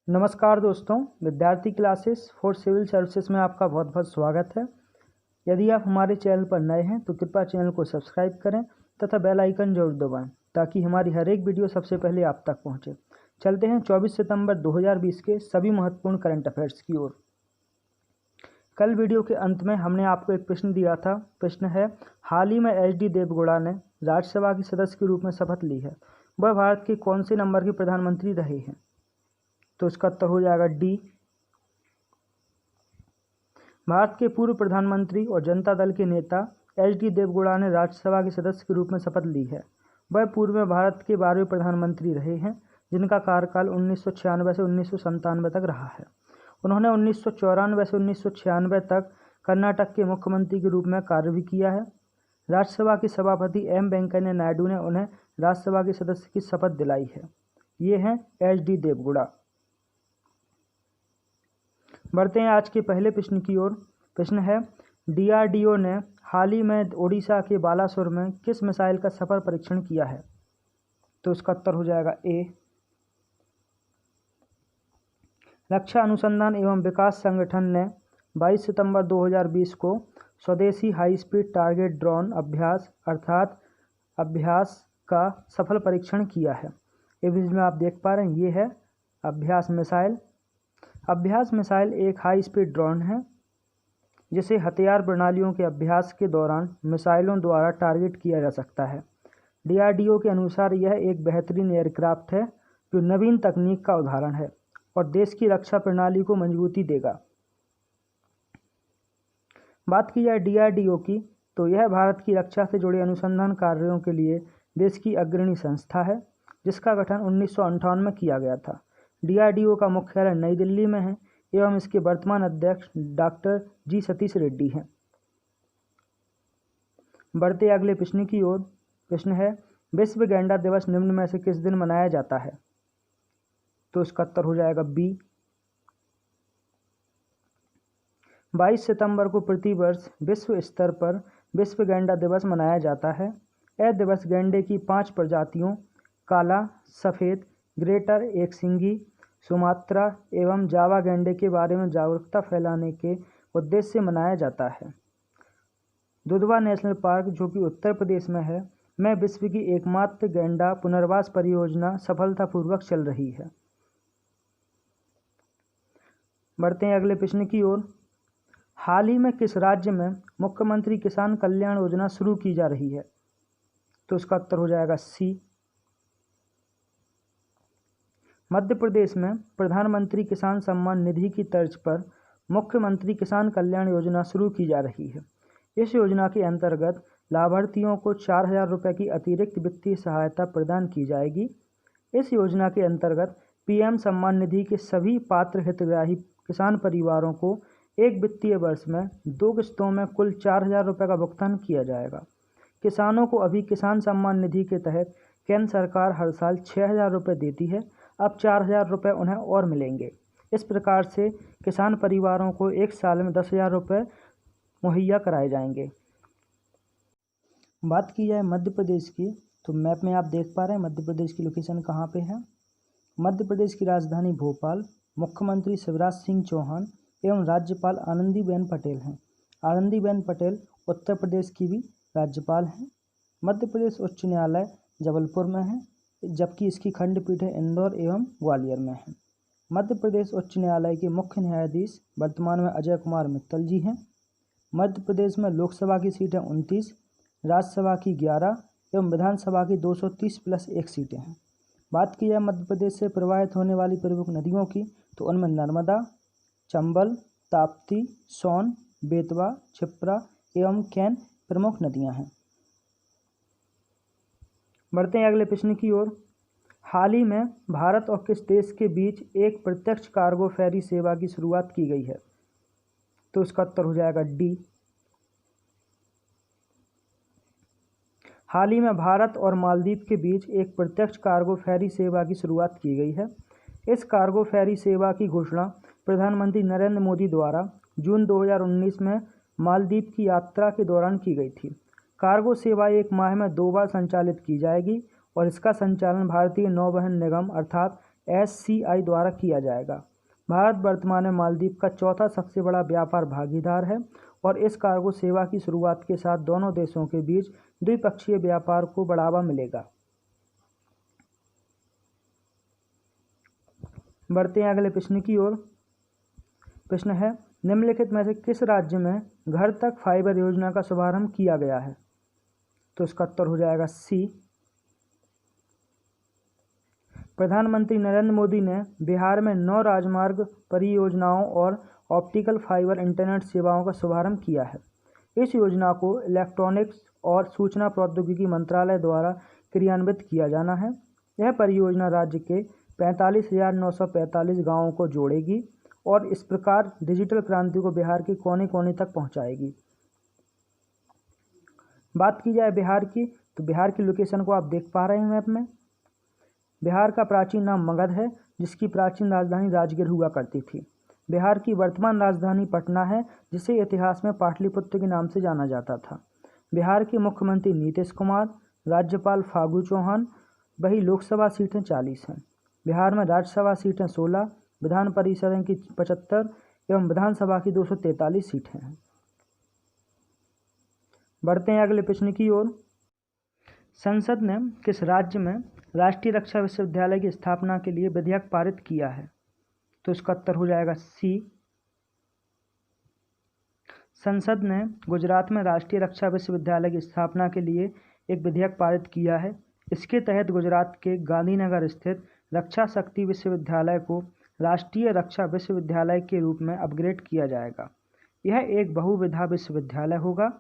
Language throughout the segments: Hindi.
नमस्कार दोस्तों, विद्यार्थी क्लासेस फॉर सिविल सर्विसेज में आपका बहुत बहुत स्वागत है। यदि आप हमारे चैनल पर नए हैं तो कृपया चैनल को सब्सक्राइब करें तथा बेल आइकन जरूर दबाएं ताकि हमारी हर एक वीडियो सबसे पहले आप तक पहुंचे। चलते हैं 24 सितंबर 2020 के सभी महत्वपूर्ण करंट अफेयर्स की ओर। कल वीडियो के अंत में हमने आपको एक प्रश्न दिया था। प्रश्न है, हाल ही में एच.डी. देवगौड़ा ने राज्यसभा के सदस्य के रूप में शपथ ली है। वह भारत के कौन से नंबर के प्रधानमंत्री रहे हैं? तो इसका उत्तर हो जाएगा डी। भारत के पूर्व प्रधानमंत्री और जनता दल के नेता एच.डी. देवगौड़ा ने राज्यसभा के सदस्य के रूप में शपथ ली है। वह पूर्व में भारत के 12वें प्रधानमंत्री रहे हैं, जिनका कार्यकाल 1996 से 1997 तक रहा है। उन्होंने 1994 से 1996 तक कर्नाटक के मुख्यमंत्री के रूप में कार्य भी किया है। राज्यसभा के सभापति एम वेंकैया नायडू ने उन्हें राज्यसभा के सदस्य की शपथ दिलाई है। ये हैं एच.डी. देवगौड़ा। बढ़ते हैं आज के पहले प्रश्न की ओर। प्रश्न है, DRDO ने हाल ही में ओडिशा के बालासोर में किस मिसाइल का सफल परीक्षण किया है? तो इसका उत्तर हो जाएगा ए। रक्षा अनुसंधान एवं विकास संगठन ने 22 सितंबर 2020 को स्वदेशी हाई स्पीड टारगेट ड्रोन अभ्यास अर्थात अभ्यास का सफल परीक्षण किया है। इमेज में आप देख पा रहे हैं, ये है अभ्यास मिसाइल। अभ्यास मिसाइल एक हाई स्पीड ड्रोन है जिसे हथियार प्रणालियों के अभ्यास के दौरान मिसाइलों द्वारा टारगेट किया जा सकता है। DRDO के अनुसार यह एक बेहतरीन एयरक्राफ्ट है जो नवीन तकनीक का उदाहरण है और देश की रक्षा प्रणाली को मजबूती देगा। बात की जाए DRDO की, तो यह भारत की रक्षा से जुड़े अनुसंधान कार्यों के लिए देश की अग्रणी संस्था है, जिसका गठन 1958 में किया गया था। DRDO का मुख्यालय नई दिल्ली में है एवं इसके वर्तमान अध्यक्ष डॉक्टर जी सतीश रेड्डी हैं। बढ़ते अगले प्रश्न की ओर। प्रश्न है, विश्व गैंडा दिवस निम्न में से किस दिन मनाया जाता है? तो इसका उत्तर हो जाएगा बी। 22 सितंबर को प्रतिवर्ष विश्व स्तर पर विश्व गैंडा दिवस मनाया जाता है। यह दिवस गैंडे की 5 प्रजातियों काला, सफ़ेद, ग्रेटर एकसिंगी, सुमात्रा एवं जावा गैंडे के बारे में जागरूकता फैलाने के उद्देश्य से मनाया जाता है। दुधवा नेशनल पार्क, जो कि उत्तर प्रदेश में है, में विश्व की एकमात्र गैंडा पुनर्वास परियोजना सफलतापूर्वक चल रही है। बढ़ते हैं अगले प्रश्न की ओर। हाल ही में किस राज्य में मुख्यमंत्री किसान कल्याण योजना शुरू की जा रही है? तो इसका उत्तर हो जाएगा सी। मध्य प्रदेश में प्रधानमंत्री किसान सम्मान निधि की तर्ज पर मुख्यमंत्री किसान कल्याण योजना शुरू की जा रही है। इस योजना के अंतर्गत लाभार्थियों को 4,000 रुपये की अतिरिक्त वित्तीय सहायता प्रदान की जाएगी। इस योजना के अंतर्गत PM सम्मान निधि के सभी पात्र हितग्राही किसान परिवारों को एक वित्तीय वर्ष में 2 किस्तों में कुल 4,000 रुपये का भुगतान किया जाएगा। किसानों को अभी किसान सम्मान निधि के तहत केंद्र सरकार हर साल 6,000 रुपये देती है। अब 4,000 रुपये उन्हें और मिलेंगे। इस प्रकार से किसान परिवारों को एक साल में 10,000 रुपये मुहैया कराए जाएंगे। बात की जाए मध्य प्रदेश की, तो मैप में आप देख पा रहे हैं मध्य प्रदेश की लोकेशन कहाँ पे है। मध्य प्रदेश की राजधानी भोपाल, मुख्यमंत्री शिवराज सिंह चौहान एवं राज्यपाल आनंदीबेन पटेल हैं। आनंदीबेन पटेल उत्तर प्रदेश की भी राज्यपाल हैं। मध्य प्रदेश उच्च न्यायालय जबलपुर में है, जबकि इसकी खंडपीठें इंदौर एवं ग्वालियर में हैं। मध्य प्रदेश उच्च न्यायालय के मुख्य न्यायाधीश वर्तमान में अजय कुमार मित्तल जी हैं। मध्य प्रदेश में लोकसभा की सीटें 29, राज्यसभा की 11 एवं विधानसभा की 230 + 1 सीटें हैं। बात की जाए मध्य प्रदेश से प्रवाहित होने वाली प्रमुख नदियों की, तो उनमें नर्मदा, चंबल, ताप्ती, सोन, बेतवा, क्षिप्रा एवं कैन प्रमुख नदियां हैं। बढ़ते हैं अगले प्रश्न की ओर। हाल ही में भारत और किस देश के बीच एक प्रत्यक्ष कार्गो फेरी सेवा की शुरुआत की गई है? तो इसका उत्तर हो जाएगा डी। हाल ही में भारत और मालदीव के बीच एक प्रत्यक्ष कार्गो फेरी सेवा की शुरुआत की गई है। इस कार्गो फेरी सेवा की घोषणा प्रधानमंत्री नरेंद्र मोदी द्वारा जून 2019 में मालदीव की यात्रा के दौरान की गई थी। कार्गो सेवा एक माह में 2 बार संचालित की जाएगी और इसका संचालन भारतीय नौवहन निगम अर्थात SCI द्वारा किया जाएगा। भारत वर्तमान में मालदीव का चौथा सबसे बड़ा व्यापार भागीदार है और इस कार्गो सेवा की शुरुआत के साथ दोनों देशों के बीच द्विपक्षीय व्यापार को बढ़ावा मिलेगा। बढ़ते हैं अगले प्रश्न की ओर। प्रश्न है, निम्नलिखित में से किस राज्य में घर तक फाइबर योजना का शुभारंभ किया गया है? तो इसका उत्तर हो जाएगा सी। प्रधानमंत्री नरेंद्र मोदी ने बिहार में 9 राजमार्ग परियोजनाओं और ऑप्टिकल फाइबर इंटरनेट सेवाओं का शुभारंभ किया है। इस योजना को इलेक्ट्रॉनिक्स और सूचना प्रौद्योगिकी मंत्रालय द्वारा क्रियान्वित किया जाना है। यह परियोजना राज्य के 45,945 गाँवों को जोड़ेगी और इस प्रकार डिजिटल क्रांति को बिहार के कोने कोने तक पहुंचाएगी। बात की जाए बिहार की, तो बिहार की लोकेशन को आप देख पा रहे हैं मैप में। बिहार का प्राचीन नाम मगध है, जिसकी प्राचीन राजधानी राजगीर हुआ करती थी। बिहार की वर्तमान राजधानी पटना है, जिसे इतिहास में पाटलिपुत्र के नाम से जाना जाता था। बिहार के मुख्यमंत्री नीतीश कुमार, राज्यपाल फागू चौहान। वही लोकसभा सीटें 40 हैं। बिहार में राज्यसभा सीटें 16, विधान परिषद की 75 एवं विधानसभा की 243 सीटें हैं। बढ़ते हैं अगले प्रश्न की ओर। संसद ने किस राज्य में राष्ट्रीय रक्षा विश्वविद्यालय की स्थापना के लिए विधेयक पारित किया है? तो इसका उत्तर हो जाएगा सी। संसद ने गुजरात में राष्ट्रीय रक्षा विश्वविद्यालय की स्थापना के लिए एक विधेयक पारित किया है। इसके तहत गुजरात के गांधीनगर स्थित रक्षा शक्ति विश्वविद्यालय को राष्ट्रीय रक्षा विश्वविद्यालय के रूप में अपग्रेड किया जाएगा। यह एक बहुविधा विश्वविद्यालय होगा।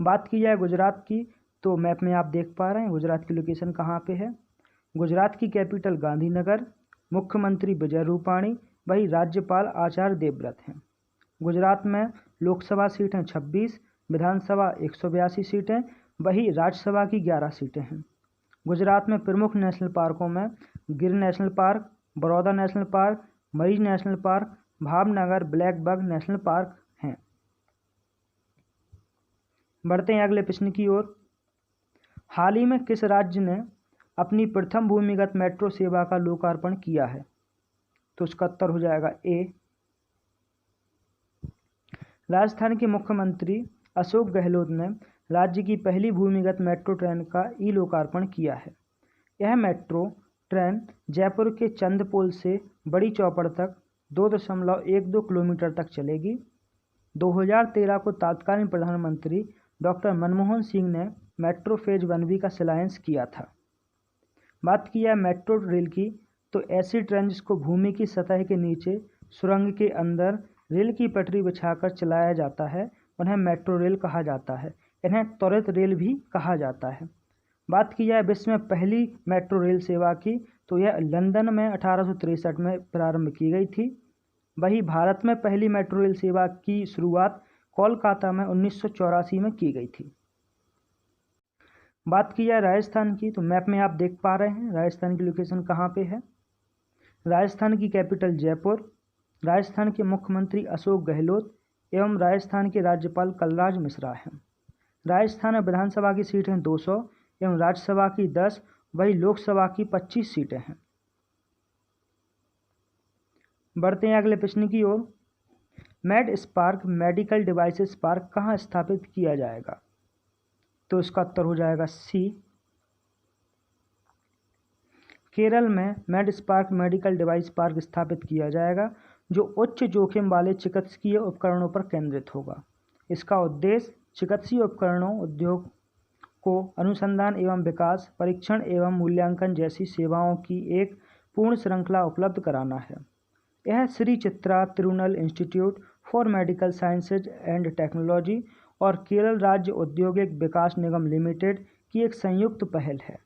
बात की जाए गुजरात की, तो मैप में आप देख पा रहे हैं गुजरात की लोकेशन कहाँ पे है। गुजरात की कैपिटल गांधीनगर, मुख्यमंत्री विजय रूपाणी, वही राज्यपाल आचार्य देवव्रत हैं। गुजरात में लोकसभा सीटें 26, विधानसभा 182 सीटें, वही राज्यसभा की 11 सीटें हैं। गुजरात में प्रमुख नेशनल पार्कों में Gir national park, Baroda national park, marine national park, Bhavnagar blackbuck national park हैं। बढ़ते हैं अगले प्रश्न की ओर। हाल ही में किस राज्य ने अपनी प्रथम भूमिगत मेट्रो सेवा का लोकार्पण किया है? तो उसका उत्तर हो जाएगा ए। राजस्थान के मुख्यमंत्री अशोक गहलोत ने राज्य की पहली भूमिगत मेट्रो ट्रेन का लोकार्पण किया है। यह मेट्रो ट्रेन जयपुर के चंदपोल से बड़ी चौपड़ तक 2.12 किलोमीटर तक चलेगी। 2013 को तत्कालीन प्रधानमंत्री डॉक्टर मनमोहन सिंह ने मेट्रो फेज 1B का शिलान्यास किया था। बात की जाए मेट्रो रेल की, तो ऐसी ट्रेन जिसको भूमि की सतह के नीचे सुरंग के अंदर रेल की पटरी बिछाकर चलाया जाता है, उन्हें मेट्रो रेल कहा जाता है। इन्हें त्वरित रेल भी कहा जाता है। बात की जाए विश्व में पहली मेट्रो रेल सेवा की, तो यह लंदन में 1863 में प्रारंभ की गई थी। वही भारत में पहली मेट्रो रेल सेवा की शुरुआत कोलकाता में 1984 में की गई थी। बात की जाए राजस्थान की, तो मैप में आप देख पा रहे हैं राजस्थान की लोकेशन कहाँ पे है। राजस्थान की कैपिटल जयपुर, राजस्थान के मुख्यमंत्री अशोक गहलोत एवं राजस्थान के राज्यपाल कलराज मिश्रा हैं। राजस्थान में विधानसभा की सीटें 200 एवं राज्यसभा की 10, वही लोकसभा की 25 सीटें हैं। बढ़ते हैं अगले प्रश्न की ओर। Med spark medical devices park कहाँ स्थापित किया जाएगा? तो इसका उत्तर हो जाएगा सी। केरल में made spark medical device park स्थापित किया जाएगा, जो उच्च जोखिम वाले चिकित्सकीय उपकरणों पर केंद्रित होगा। इसका उद्देश्य चिकित्सीय उपकरणों उद्योग को अनुसंधान एवं विकास, परीक्षण एवं मूल्यांकन जैसी सेवाओं की एक पूर्ण श्रृंखला उपलब्ध कराना है। यह Shri Chitra Tirunal institute for medical sciences and technology और केरल राज्य औद्योगिक विकास निगम लिमिटेड की एक संयुक्त पहल है।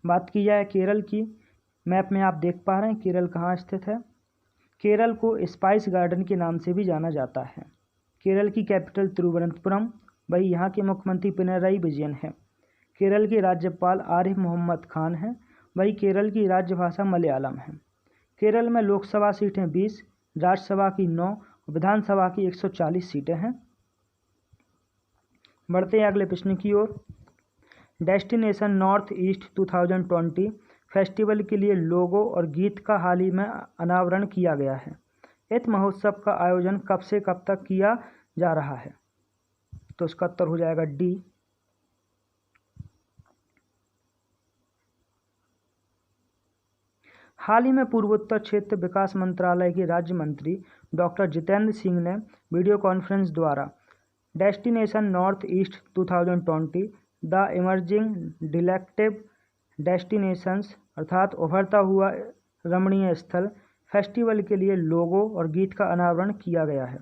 बात की जाए केरल की, मैप में आप देख पा रहे हैं केरल कहाँ स्थित है। केरल को स्पाइस गार्डन के नाम से भी जाना जाता है। केरल की कैपिटल तिरुवनंतपुरम, वही यहाँ के मुख्यमंत्री पिनराई विजयन है। केरल के राज्यपाल आरिफ मोहम्मद खान हैं, वही केरल की राज्यभाषा मलयालम है। केरल में लोकसभा सीटें 20, राज्यसभा की 9, विधानसभा की 140 सीटें हैं। बढ़ते हैं अगले प्रश्न की ओर। डेस्टिनेशन नॉर्थ ईस्ट 2020 फेस्टिवल के लिए लोगो और गीत का हाल ही में अनावरण किया गया है। इस महोत्सव का आयोजन कब से कब तक किया जा रहा है? तो इसका उत्तर हो जाएगा डी। हाल ही में पूर्वोत्तर क्षेत्र विकास मंत्रालय के राज्य मंत्री डॉक्टर जितेंद्र सिंह ने वीडियो कॉन्फ्रेंस द्वारा destination north east 2020 the emerging delectable destinations अर्थात उभरता हुआ रमणीय स्थल फेस्टिवल के लिए लोगो और गीत का अनावरण किया गया है।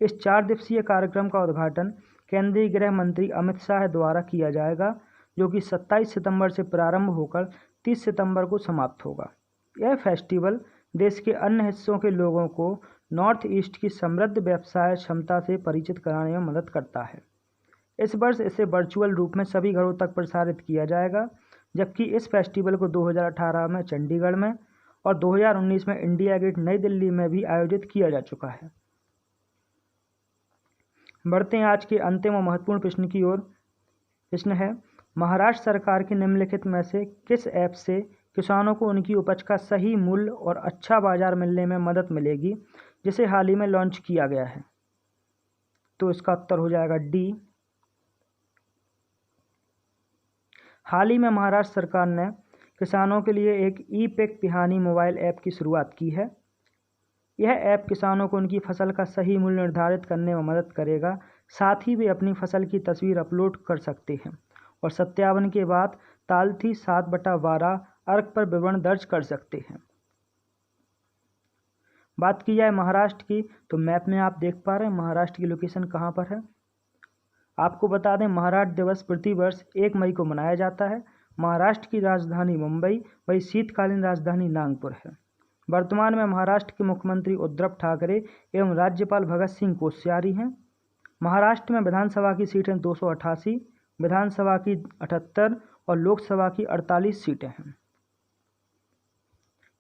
इस 4 दिवसीय कार्यक्रम का उद्घाटन केंद्रीय गृह मंत्री अमित शाह द्वारा किया जाएगा, जो कि 27 सितंबर से प्रारंभ होकर 30 सितंबर को समाप्त होगा। यह फेस्टिवल देश के अन्य हिस्सों के लोगों को नॉर्थ ईस्ट की समृद्ध व्यवसाय क्षमता से परिचित कराने में मदद करता है। इस वर्ष इसे वर्चुअल रूप में सभी घरों तक प्रसारित किया जाएगा, जबकि इस फेस्टिवल को 2018 में चंडीगढ़ में और 2019 में इंडिया गेट नई दिल्ली में भी आयोजित किया जा चुका है। बढ़ते हैं आज के अंतिम और महत्वपूर्ण प्रश्न की ओर। प्रश्न है, महाराष्ट्र सरकार के निम्नलिखित में से किस ऐप से किसानों को उनकी उपज का सही मूल्य और अच्छा बाजार मिलने में मदद मिलेगी, जिसे हाल ही में लॉन्च किया गया है? तो इसका उत्तर हो जाएगा डी। हाल ही में महाराष्ट्र सरकार ने किसानों के लिए एक ई-पिक पिहानी मोबाइल ऐप की शुरुआत की है। यह ऐप किसानों को उनकी फसल का सही मूल्य निर्धारित करने में मदद करेगा। साथ ही वे अपनी फसल की तस्वीर अपलोड कर सकते हैं और सत्यापन के बाद तालथी 7/12 अर्क पर विवरण दर्ज कर सकते हैं। बात की जाए महाराष्ट्र की, तो मैप में आप देख पा रहे हैं महाराष्ट्र की लोकेशन कहाँ पर है। आपको बता दें, महाराष्ट्र दिवस प्रतिवर्ष 1 मई को मनाया जाता है। महाराष्ट्र की राजधानी मुंबई, वही शीतकालीन राजधानी नागपुर है। वर्तमान में महाराष्ट्र के मुख्यमंत्री उद्धव ठाकरे एवं राज्यपाल भगत सिंह कोश्यारी हैं। महाराष्ट्र में विधानसभा की सीटें 288, विधानसभा की 78 और लोकसभा की 48 सीटें हैं।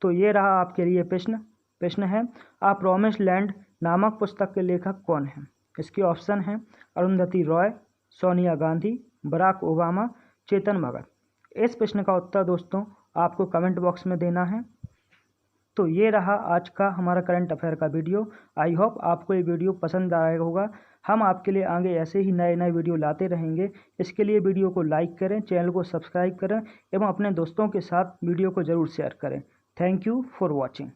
तो ये रहा आपके लिए प्रश्न है, आ प्रॉमिस्ड लैंड नामक पुस्तक के लेखक कौन हैं? इसके ऑप्शन हैं अरुंधति रॉय, सोनिया गांधी, बराक ओबामा, चेतन भगत। इस प्रश्न का उत्तर दोस्तों आपको कमेंट बॉक्स में देना है। तो ये रहा आज का हमारा करंट अफेयर का वीडियो। आई होप आपको ये वीडियो पसंद आया होगा। हम आपके लिए आगे ऐसे ही नए वीडियो लाते रहेंगे। इसके लिए वीडियो को लाइक करें, चैनल को सब्सक्राइब करें एवं अपने दोस्तों के साथ वीडियो को ज़रूर शेयर करें। Thank you for watching.